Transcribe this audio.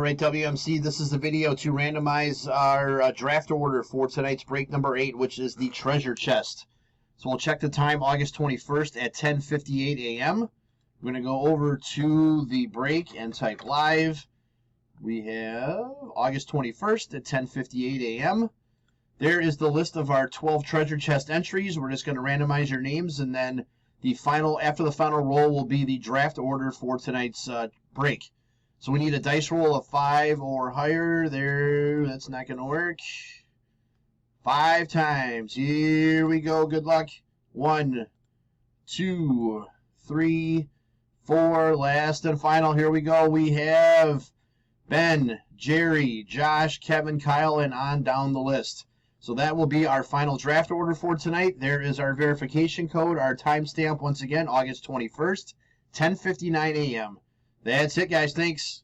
right, WMC, this is the video to randomize our draft order for tonight's break number 8, which is the treasure chest. So we'll check the time, August 21st at 10:58 a.m. We're going to go over to the break and type live. We have August 21st at 10:58 a.m. There is the list of our 12 treasure chest entries. We're just going to randomize your names, and then after the final roll will be the draft order for tonight's break. So we need a dice roll of 5 or higher. That's not going to work. 5 times. Here we go. Good luck. 1, 2, 3, 4. Last and final. Here we go. We have Ben, Jerry, Josh, Kevin, Kyle, and on down the list. So that will be our final draft order for tonight. There is our verification code, our timestamp once again, August 21st, 10:59 a.m. That's it, guys. Thanks.